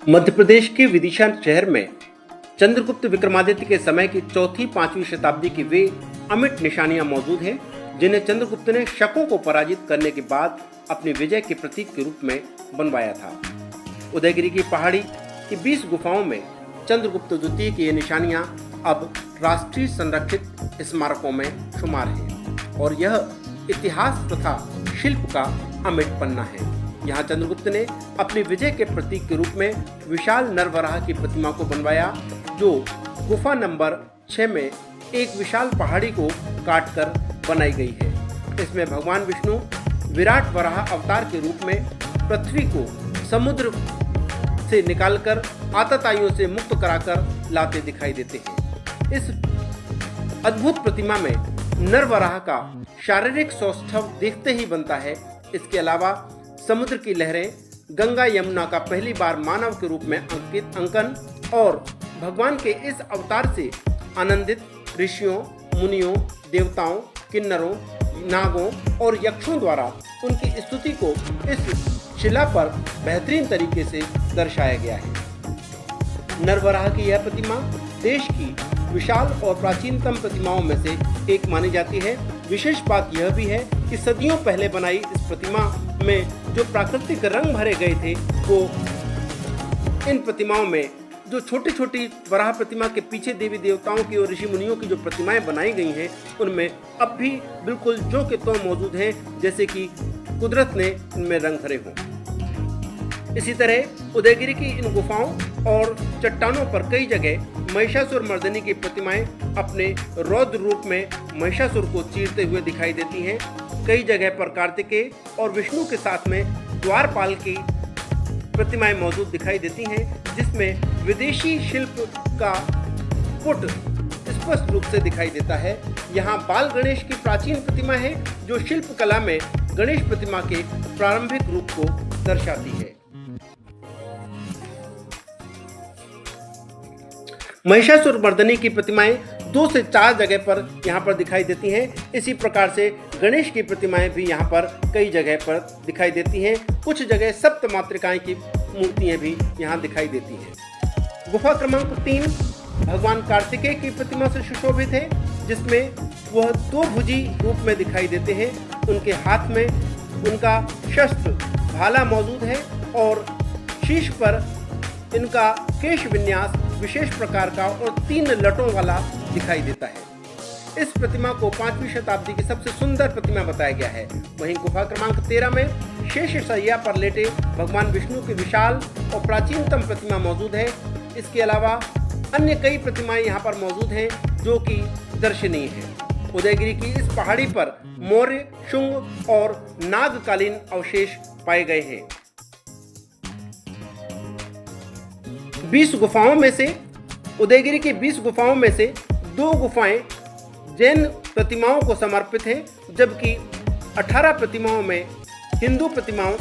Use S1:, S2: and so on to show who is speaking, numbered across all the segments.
S1: मध्य प्रदेश के विदिशा शहर में चंद्रगुप्त विक्रमादित्य के समय की चौथी 5वीं शताब्दी की वे अमिट निशानियां मौजूद हैं, जिन्हें चंद्रगुप्त ने शकों को पराजित करने के बाद अपनी विजय के प्रतीक के रूप में बनवाया था। उदयगिरी की पहाड़ी की 20 गुफाओं में चंद्रगुप्त द्वितीय की ये निशानियां अब राष्ट्रीय संरक्षित स्मारकों में शुमार हैं और यह इतिहास तथा शिल्प का अमिट पन्ना है। यहाँ चंद्रगुप्त ने अपनी विजय के प्रतीक के रूप में विशाल नरवराह की प्रतिमा को बनवाया, जो गुफा नंबर 6 में एक विशाल पहाड़ी को काटकर बनाई गई है। इसमें भगवान विष्णु विराट वराह अवतार के रूप में पृथ्वी को समुद्र से निकालकर आतताइयों से मुक्त कराकर लाते दिखाई देते हैं। इस अद्भुत प्रतिमा में नरवराह का शारीरिक सौष्ठव देखते ही बनता है। इसके अलावा समुद्र की लहरें, गंगा यमुना का पहली बार मानव के रूप में अंकित अंकन और भगवान के इस अवतार से आनंदित ऋषियों, मुनियों, देवताओं, किन्नरों, नागों और यक्षों द्वारा उनकी स्तुति को इस शिला पर बेहतरीन तरीके से दर्शाया गया है। नरवराह की यह प्रतिमा देश की विशाल और प्राचीनतम प्रतिमाओं में से एक मानी जाती है। विशेष बात यह भी है कि सदियों पहले बनाई इस प्रतिमा में जो प्राकृतिक रंग भरे गए थे, वो इन प्रतिमाओं में जो छोटी छोटी वराह प्रतिमा के पीछे देवी देवताओं की और ऋषि मुनियों की जो प्रतिमाएं बनाई गई हैं, उनमें अब भी बिल्कुल जो के तो मौजूद हैं, जैसे कि कुदरत ने इनमें रंग भरे हों। इसी तरह उदयगिरी की इन गुफाओं और चट्टानों पर कई जगह महिषासुर मर्दिनी की प्रतिमाएं अपने रौद्र रूप में महिषासुर को चीरते हुए दिखाई देती हैं। कई जगह पर कार्तिकेय और विष्णु के साथ में द्वारपाल की प्रतिमाएं मौजूद दिखाई देती हैं, जिसमें विदेशी शिल्प का पुट स्पष्ट रूप से दिखाई देता है। यहाँ बाल गणेश की प्राचीन प्रतिमा है, जो शिल्प कला में गणेश प्रतिमा के प्रारंभिक रूप को दर्शाती है। महिषासुर मर्दिनी की प्रतिमाएं 2 से 4 जगह पर यहाँ पर दिखाई देती हैं। इसी प्रकार से गणेश की प्रतिमाएं भी यहाँ पर कई जगह पर दिखाई देती हैं। कुछ जगह सप्त मातृकाएं की मूर्तियां भी यहाँ दिखाई देती हैं। गुफा क्रमांक 3 भगवान कार्तिकेय की प्रतिमा से सुशोभित है, जिसमें वह 2 भुजी रूप में दिखाई देते हैं। उनके हाथ में उनका शस्त्र भाला मौजूद है और शीश पर इनका केश विन्यास विशेष प्रकार का और 3 लटों वाला दिखाई देता है। इस प्रतिमा को 5वीं शताब्दी की सबसे सुंदर प्रतिमा बताया गया है। वहीं गुफा क्रमांक 13 में शेष शैया पर लेटे भगवान विष्णु की विशाल और प्राचीनतम प्रतिमा मौजूद है। इसके अलावा अन्य कई प्रतिमाएं यहाँ पर मौजूद हैं, जो कि दर्शनीय है। उदयगिरी की इस पहाड़ी पर मौर्य, शुंग और नागकालीन अवशेष पाए गए हैं। 20 गुफाओं में से उदयगिरी की 20 गुफाओं में से 2 गुफाएं जैन प्रतिमाओं को समर्पित हैं, जबकि 18 प्रतिमाओं में हिंदू प्रतिमाओं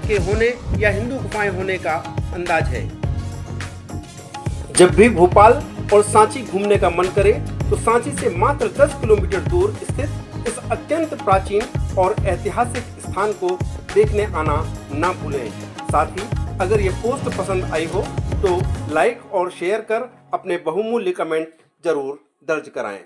S1: के होने या हिंदू गुफाएं होने का अंदाज है। जब भी भोपाल और सांची घूमने का मन करे तो सांची से मात्र 10 किलोमीटर दूर स्थित इस अत्यंत प्राचीन और ऐतिहासिक स्थान को देखने आना ना भूलें। साथ ही अगर ये पोस्ट पसंद आई हो तो लाइक और शेयर कर अपने बहुमूल्य कमेंट जरूर दर्ज कराएं।